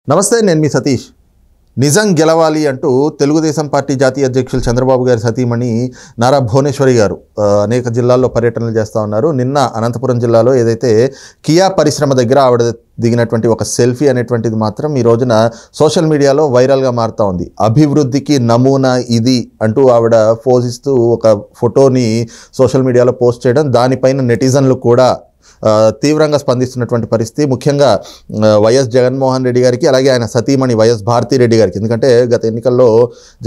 నమస్తే, నేను మీ సతీష్. నిజం గెలవాలి అంటూ తెలుగుదేశం పార్టీ జాతీయ అధ్యక్షులు చంద్రబాబు గారి సతీమణి నారా భువనేశ్వరి గారు అనేక జిల్లాల్లో పర్యటనలు చేస్తూ ఉన్నారు. నిన్న అనంతపురం జిల్లాలో ఏదైతే కియా పరిశ్రమ దగ్గర ఆవిడ దిగినటువంటి ఒక సెల్ఫీ అనేటువంటిది మాత్రం ఈ రోజున సోషల్ మీడియాలో వైరల్గా మారుతూ ఉంది. అభివృద్ధికి నమూనా ఇది అంటూ ఆవిడ పోజిస్తూ ఒక ఫోటోని సోషల్ మీడియాలో పోస్ట్ చేయడం, దానిపైన నెటిజన్లు కూడా తీవ్రంగా స్పందిస్తున్నటువంటి పరిస్థితి. ముఖ్యంగా వైఎస్ జగన్మోహన్ రెడ్డి గారికి, అలాగే ఆయన సతీమణి వైఎస్ భారతిరెడ్డి గారికి, ఎందుకంటే గత ఎన్నికల్లో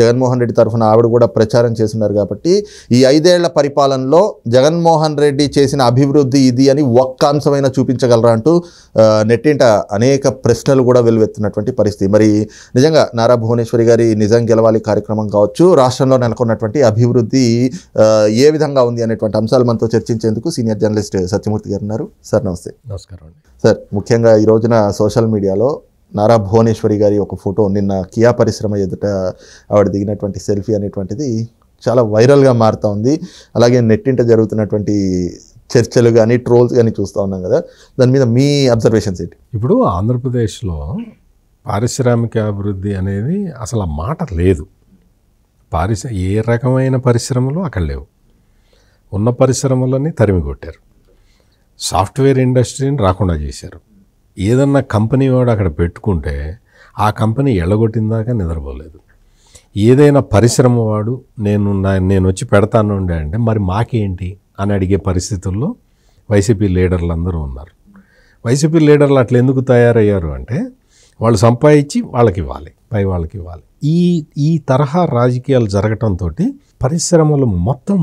జగన్మోహన్ రెడ్డి తరఫున ఆవిడ కూడా ప్రచారం చేస్తున్నారు కాబట్టి ఈ 5 ఏళ్ల పరిపాలనలో జగన్మోహన్ రెడ్డి చేసిన అభివృద్ధి ఇది అని ఒక్క అంశమైనా చూపించగలరా అంటూ నెట్టింట అనేక ప్రశ్నలు కూడా వెలువెత్తున్నటువంటి పరిస్థితి. మరి నిజంగా నారా భువనేశ్వరి గారి నిజం గెలవాలి కార్యక్రమం కావచ్చు, రాష్ట్రంలో నెలకొన్నటువంటి అభివృద్ధి ఏ విధంగా ఉంది అనేటువంటి అంశాలు మనతో చర్చించేందుకు సీనియర్ జర్నలిస్ట్ సత్యమూర్తి గారు ఉన్నారు. సార్ నమస్తే. నమస్కారం అండి. సార్, ముఖ్యంగా ఈ రోజున సోషల్ మీడియాలో నారా భువనేశ్వరి గారి ఒక ఫోటో, నిన్న కియా పరిశ్రమ ఎదుట ఆవిడ దిగినటువంటి సెల్ఫీ అనేటువంటిది చాలా వైరల్గా మారుతూ ఉంది. అలాగే నెట్టింట జరుగుతున్నటువంటి చర్చలు కానీ ట్రోల్స్ కానీ చూస్తూ ఉన్నాం కదా, దాని మీద మీ అబ్జర్వేషన్స్ ఏంటి? ఇప్పుడు ఆంధ్రప్రదేశ్లో పారిశ్రామిక అభివృద్ధి అనేది అసలు ఆ మాట లేదు. ఏ రకమైన పరిశ్రమలు అక్కడ లేవు. ఉన్న పరిశ్రమలన్నీ తరిమి కొట్టారు. సాఫ్ట్వేర్ ఇండస్ట్రీని రాకుండా చేశారు. ఏదన్నా కంపెనీ వాడు అక్కడ పెట్టుకుంటే ఆ కంపెనీ ఎళ్ళగొట్టిందాకా నిద్రపోలేదు. ఏదైనా పరిశ్రమ వాడు నేను వచ్చి పెడతాను అంటే మరి మాకేంటి అని అడిగే పరిస్థితుల్లో వైసీపీ లీడర్లు అందరూ ఉన్నారు. వైసీపీ లీడర్లు అట్లా ఎందుకు తయారయ్యారు అంటే వాళ్ళు సంపాదించి వాళ్ళకి ఇవ్వాలి, పై వాళ్ళకి ఇవ్వాలి. ఈ తరహా రాజకీయాలు జరగటంతో పరిశ్రమలు మొత్తం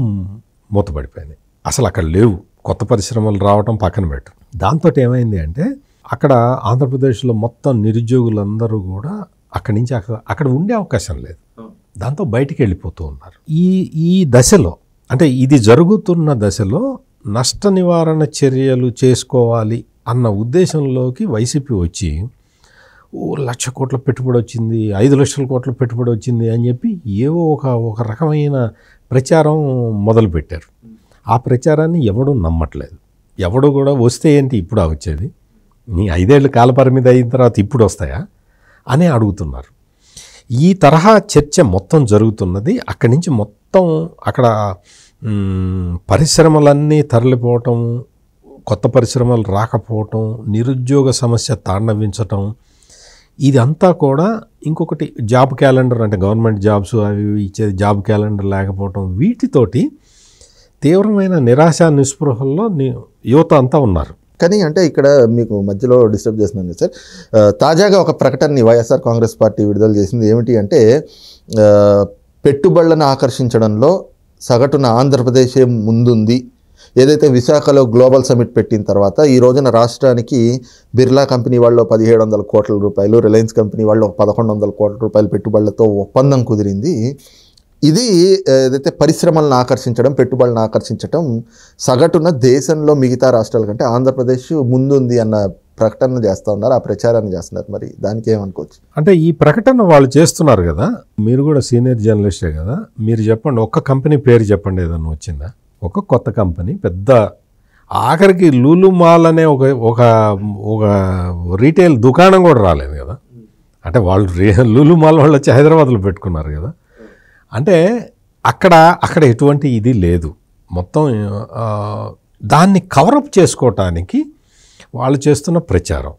మూతపడిపోయినాయి. అసలు అక్కడ లేవు. కొత్త పరిశ్రమలు రావటం పక్కన పెట్టు. దాంతో ఏమైంది అంటే అక్కడ ఆంధ్రప్రదేశ్లో మొత్తం నిరుద్యోగులందరూ కూడా అక్కడి నుంచి అక్కడ ఉండే అవకాశం లేదు. దాంతో బయటికి వెళ్ళిపోతూ ఉన్నారు. ఈ దశలో, అంటే ఇది జరుగుతున్న దశలో నష్ట నివారణ చర్యలు చేసుకోవాలి అన్న ఉద్దేశంలోకి వైసీపీ వచ్చి 1,00,000 కోట్ల పెట్టుబడి వచ్చింది, 5 లక్షల కోట్ల పెట్టుబడి వచ్చింది అని చెప్పి ఏవో ఒక రకమైన ప్రచారం మొదలుపెట్టారు. ఆ ప్రచారాన్ని ఎవడూ నమ్మట్లేదు. ఎవడు కూడా వస్తే ఏంటి ఇప్పుడు వచ్చేది, నీ 5 ఏళ్ళు కాలపరిమితి అయిన తర్వాత ఇప్పుడు వస్తాయా అని అడుగుతున్నారు. ఈ తరహా చర్చ మొత్తం జరుగుతున్నది. అక్కడి నుంచి మొత్తం అక్కడ పరిశ్రమలన్నీ తరలిపోవటం, కొత్త పరిశ్రమలు రాకపోవటం, నిరుద్యోగ సమస్య తాండవించటం, ఇదంతా కూడా ఇంకొకటి జాబ్ క్యాలెండర్, అంటే గవర్నమెంట్ జాబ్స్ అవి ఇచ్చేది జాబ్ క్యాలెండర్ లేకపోవటం, వీటితోటి తీవ్రమైన నిరాశ నిస్పృహల్లో యువత అంతా ఉన్నారు. కానీ అంటే ఇక్కడ మీకు మధ్యలో డిస్టర్బ్ చేస్తున్నాను సార్. తాజాగా ఒక ప్రకటనని వైఎస్ఆర్ కాంగ్రెస్ పార్టీ విడుదల చేసింది. ఏమిటి అంటే పెట్టుబడులను ఆకర్షించడంలో సగటున ఆంధ్రప్రదేశే ముందుంది. ఏదైతే విశాఖలో గ్లోబల్ సమిట్ పెట్టిన తర్వాత ఈ రోజున రాష్ట్రానికి బిర్లా కంపెనీ వాళ్ళు 1,700 కోట్ల రూపాయలు, రిలయన్స్ కంపెనీ వాళ్ళు 1,100 కోట్ల రూపాయల పెట్టుబడులతో ఒప్పందం కుదిరింది. ఇది ఏదైతే పరిశ్రమలను ఆకర్షించడం, పెట్టుబడులను ఆకర్షించడం సగటున దేశంలో మిగతా రాష్ట్రాల కంటే ఆంధ్రప్రదేశ్ ముందుంది అన్న ప్రకటన చేస్తూ ఉన్నారు, ఆ ప్రచారాన్ని చేస్తున్నారు. మరి దానికి ఏమనుకోవచ్చు? అంటే ఈ ప్రకటన వాళ్ళు చేస్తున్నారు కదా, మీరు కూడా సీనియర్ జర్నలిస్టే కదా, మీరు చెప్పండి, ఒక్క కంపెనీ పేరు చెప్పండి, ఏదన్నా వచ్చిందా? ఒక కొత్త కంపెనీ, పెద్ద ఆఖరికి లూలు మాల్ అనే ఒక రీటైల్ దుకాణం కూడా రాలేదు కదా. అంటే వాళ్ళు లూలు మాల్ వాళ్ళు వచ్చి హైదరాబాద్లో పెట్టుకున్నారు కదా. అంటే అక్కడ ఎటువంటి ఇది లేదు. మొత్తం దాన్ని కవరప్ చేసుకోవటానికి వాళ్ళు చేస్తున్న ప్రచారం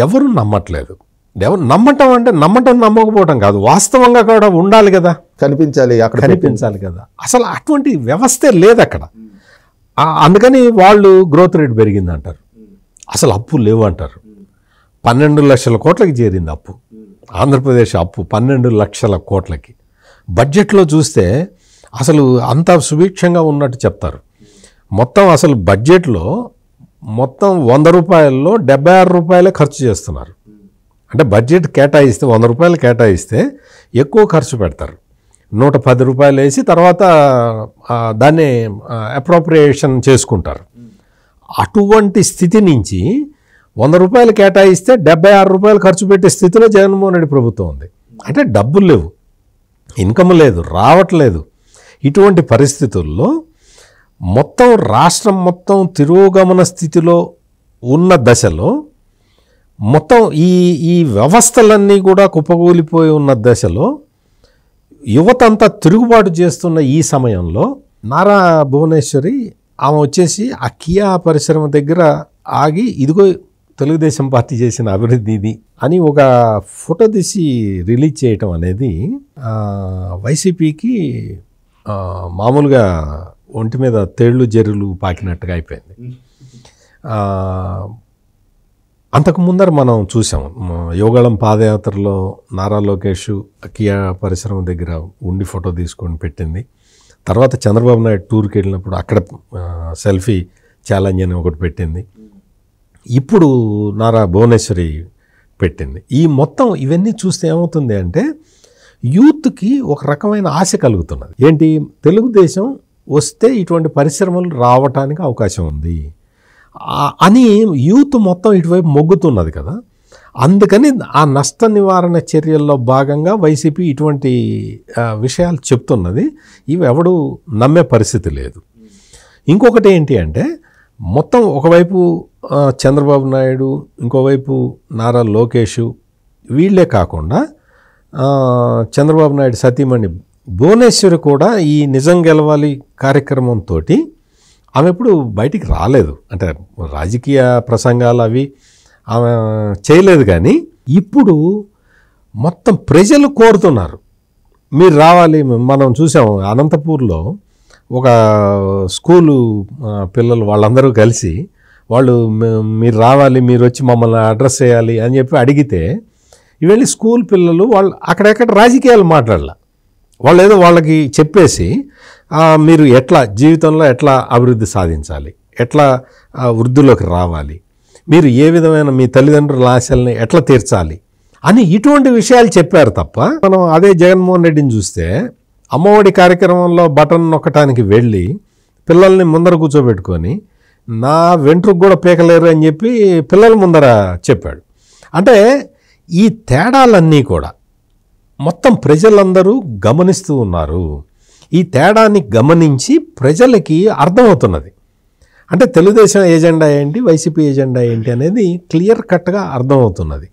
ఎవరు నమ్మట్లేదు. ఎవరు నమ్మటం అంటే నమ్మకపోవటం కాదు, వాస్తవంగా కూడా ఉండాలి కదా, కనిపించాలి కదా. అసలు అటువంటి వ్యవస్థే లేదు అక్కడ. అందుకని వాళ్ళు గ్రోత్ రేట్ పెరిగింది అంటారు, అసలు అప్పు లేవు అంటారు. 12 లక్షల కోట్లకి చేరింది అప్పు. ఆంధ్రప్రదేశ్ అప్పు 12 లక్షల కోట్లకి. బడ్జెట్లో చూస్తే అసలు అంత సుభిక్షంగా ఉన్నట్టు చెప్తారు. మొత్తం అసలు బడ్జెట్లో మొత్తం 100 రూపాయల్లో 76 రూపాయలే ఖర్చు చేస్తున్నారు. అంటే బడ్జెట్ కేటాయిస్తే 100 రూపాయలు కేటాయిస్తే ఎక్కువ ఖర్చు పెడతారు. 110 రూపాయలు వేసి తర్వాత దాన్ని అప్రోప్రియేషన్ చేసుకుంటారు. అటువంటి స్థితి నుంచి 100 రూపాయలు కేటాయిస్తే 76 రూపాయలు ఖర్చు పెట్టే స్థితిలో జగన్మోహన్ రెడ్డి ప్రభుత్వం ఉంది. అంటే డబ్బులు లేవు, ఇన్కమ్ లేదు, రావట్లేదు. ఇటువంటి పరిస్థితుల్లో మొత్తం రాష్ట్రం మొత్తం తిరోగమన స్థితిలో ఉన్న దశలో మొత్తం ఈ ఈ వ్యవస్థలన్నీ కూడా కుప్పకూలిపోయి ఉన్న దశలో యువత అంతా తిరుగుబాటు చేస్తున్న ఈ సమయంలో నారా భువనేశ్వరి ఆమె వచ్చేసి ఆ కియా పరిశ్రమ దగ్గర ఆగి ఇదిగో తెలుగుదేశం పార్టీ చేసిన అభివృద్ధి ఇది అని ఒక ఫోటో తీసి రిలీజ్ చేయటం అనేది వైసీపీకి మామూలుగా ఒంటి మీద తేళ్లు జెర్రులు పాకినట్టుగా అయిపోయింది. అంతకు ముందర మనం చూసాం యోగాళం పాదయాత్రలో నారా లోకేష్ కియా పరిశ్రమ దగ్గర ఉండి ఫోటో తీసుకొని పెట్టింది. తర్వాత చంద్రబాబు నాయుడు టూర్కి వెళ్ళినప్పుడు అక్కడ సెల్ఫీ ఛాలెంజ్ అని ఒకటి పెట్టింది. ఇప్పుడు నారా భువనేశ్వరి పెట్టింది. ఈ మొత్తం ఇవన్నీ చూస్తే ఏమవుతుంది అంటే యూత్కి ఒక రకమైన ఆశ కలుగుతున్నది. ఏంటి, తెలుగుదేశం వస్తే ఇటువంటి పరిశ్రమలు రావటానికి అవకాశం ఉంది అని యూత్ మొత్తం ఇటువైపు మొగ్గుతున్నది కదా. అందుకని ఆ నష్ట నివారణ చర్యల్లో భాగంగా వైసీపీ ఇటువంటి విషయాలు చెప్తున్నది. ఇవి ఎవడు నమ్మే పరిస్థితి లేదు. ఇంకొకటి ఏంటి అంటే మొత్తం ఒకవైపు చంద్రబాబు నాయుడు, ఇంకోవైపు నారా లోకేష్, వీళ్ళే కాకుండా చంద్రబాబు నాయుడు సతీమణి భువనేశ్వరి కూడా ఈ నిజం గెలవాలి కార్యక్రమంతో ఆమె ఎప్పుడు బయటికి రాలేదు. అంటే రాజకీయ ప్రసంగాలు అవి ఆమె చేయలేదు. కానీ ఇప్పుడు మొత్తం ప్రజలు కోరుతున్నారు మీరు రావాలి. మనం చూసాం అనంతపూర్లో ఒక స్కూలు పిల్లలు వాళ్ళందరూ కలిసి వాళ్ళు మీరు రావాలి, మీరు వచ్చి మమ్మల్ని అడ్రస్ చేయాలి అని చెప్పి అడిగితే ఇవన్నీ స్కూల్ పిల్లలు వాళ్ళు అక్కడెక్కడ రాజకీయాలు మాట్లాడాల. వాళ్ళు ఏదో వాళ్ళకి చెప్పేసి మీరు ఎట్లా జీవితంలో ఎట్లా అభివృద్ధి సాధించాలి, ఎట్లా వృద్ధిలోకి రావాలి, మీరు ఏ విధమైన మీ తల్లిదండ్రుల ఆశల్ని ఎట్లా తీర్చాలి అని ఇటువంటి విషయాలు చెప్పారు తప్ప. మనం అదే జగన్మోహన్ రెడ్డిని చూస్తే అమ్మఒడి కార్యక్రమంలో బటన్ నొక్కటానికి వెళ్ళి పిల్లల్ని ముందర కూర్చోబెట్టుకొని నా వెంట్రుకు కూడా పీకలేరు అని చెప్పి పిల్లల ముందర చెప్పాడు. అంటే ఈ తేడాలన్నీ కూడా మొత్తం ప్రజలందరూ గమనిస్తూ ఉన్నారు. ఈ తేడాన్ని గమనించి ప్రజలకి అర్థమవుతున్నది. అంటే తెలుగుదేశం ఏజెండా ఏంటి, వైసీపీ ఏజెండా ఏంటి అనేది క్లియర్ కట్గా అర్థమవుతున్నది.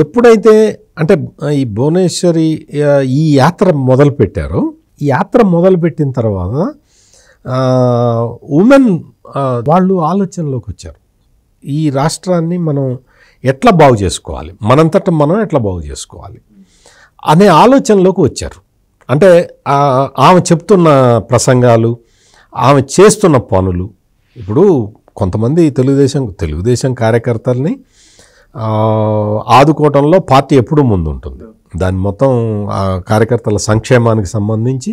ఎప్పుడైతే అంటే ఈ భువనేశ్వరి ఈ యాత్ర మొదలుపెట్టారో, ఈ యాత్ర మొదలుపెట్టిన తర్వాత ఉమెన్ వాళ్ళు ఆలోచనలోకి వచ్చారు. ఈ రాష్ట్రాన్ని మనం ఎట్లా బాగు చేసుకోవాలి, మనంతట మనం ఎట్లా బాగు చేసుకోవాలి అనే ఆలోచనలోకి వచ్చారు. అంటే ఆమె చెప్తున్న ప్రసంగాలు, ఆమె చేస్తున్న పనులు. ఇప్పుడు కొంతమంది తెలుగుదేశం కార్యకర్తల్ని ఆదుకోవటంలో పార్టీ ఎప్పుడూ ముందు ఉంటుంది. దాని మొత్తం కార్యకర్తల సంక్షేమానికి సంబంధించి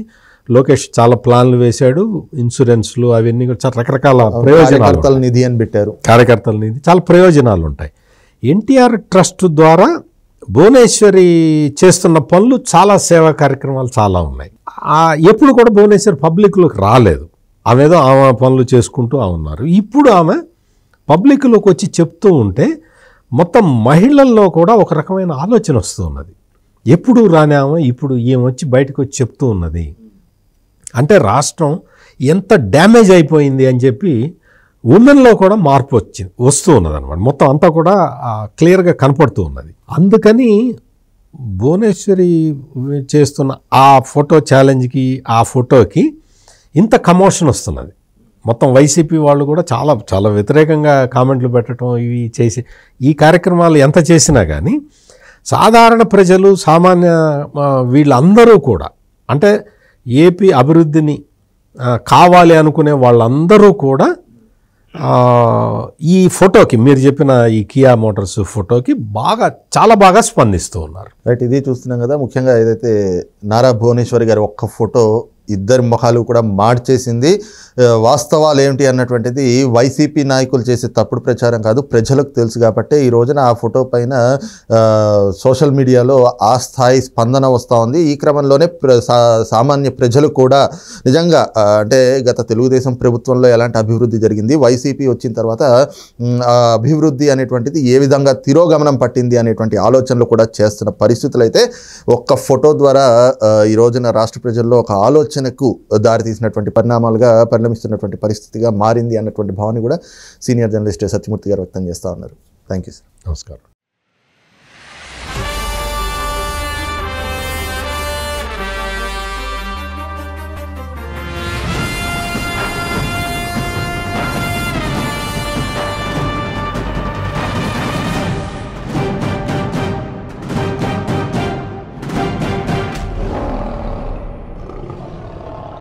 లోకేష్ చాలా ప్లాన్లు వేశాడు. ఇన్సూరెన్స్లు అవన్నీ కూడా చాలా రకరకాల ప్రయోజనాలు, నిధి అని పెట్టారు. కార్యకర్తల నిధి, చాలా ప్రయోజనాలు ఉంటాయి. ఎన్టీఆర్ ట్రస్ట్ ద్వారా భువనేశ్వరి చేస్తున్న పనులు చాలా సేవా కార్యక్రమాలు చాలా ఉన్నాయి. ఎప్పుడు కూడా భువనేశ్వరి పబ్లిక్లోకి రాలేదు. ఆమెదో ఆమె పనులు చేసుకుంటూ ఉన్నారు. ఇప్పుడు ఆమె పబ్లిక్లోకి వచ్చి చెప్తూ ఉంటే మొత్తం మహిళల్లో కూడా ఒక రకమైన ఆలోచన వస్తూ ఉన్నది. ఎప్పుడు రాని ఆమె ఇప్పుడు ఈమె వచ్చి బయటకు వచ్చి చెప్తూ ఉన్నది. అంటే రాష్ట్రం ఎంత డ్యామేజ్ అయిపోయింది అని చెప్పి ఉమెన్లో కూడా మార్పు వస్తూ ఉన్నది అనమాట. మొత్తం అంతా కూడా క్లియర్గా కనపడుతూ ఉన్నది. అందుకని భువనేశ్వరి చేస్తున్న ఆ ఫోటో ఛాలెంజ్కి, ఆ ఫోటోకి ఇంత కమోషన్ వస్తున్నది. మొత్తం వైసీపీ వాళ్ళు కూడా చాలా చాలా వ్యతిరేకంగా కామెంట్లు పెట్టడం, ఇవి చేసి ఈ కార్యక్రమాలు ఎంత చేసినా కానీ సాధారణ ప్రజలు, సామాన్య వీళ్ళందరూ కూడా, అంటే ఏపీ అభివృద్ధిని కావాలి అనుకునే వాళ్ళందరూ కూడా ఈ ఫోటోకి, మీరు చెప్పిన ఈ కియా మోటార్స్ ఫోటోకి చాలా బాగా స్పందిస్తూ ఉన్నారు. రైట్, ఇది చూస్తున్నాం కదా. ముఖ్యంగా ఏదైతే నారా భువనేశ్వరి గారి ఒక్క ఫోటో ఇద్దరి ముఖాలు కూడా మార్చేసింది. వాస్తవాలు ఏమిటి అన్నటువంటిది వైసీపీ నాయకులు చేసే తప్పుడు ప్రచారం కాదు, ప్రజలకు తెలుసు. కాబట్టి ఈ రోజున ఆ ఫోటో పైన సోషల్ మీడియాలో ఆ స్థాయి స్పందన వస్తూ ఉంది. ఈ క్రమంలోనే సామాన్య ప్రజలు కూడా నిజంగా అంటే గత తెలుగుదేశం ప్రభుత్వంలో ఎలాంటి అభివృద్ధి జరిగింది, వైసీపీ వచ్చిన తర్వాత ఆ అభివృద్ధి అనేటువంటిది ఏ విధంగా తిరోగమనం పట్టింది అనేటువంటి ఆలోచనలు కూడా చేస్తున్న పరిస్థితులు అయితే ఒక్క ఫోటో ద్వారా ఈ రోజున రాష్ట్ర ప్రజల్లో ఒక ఆలోచనకు దారితీసినటువంటి పరిణామాలుగా పరిణమిస్తున్నటువంటి పరిస్థితిగా మారింది అన్నటువంటి భావన కూడా సీనియర్ జర్నలిస్ట్ సత్యమూర్తి గారు వ్యక్తం చేస్తూ ఉన్నారు. Thank you sir. నమస్కారం.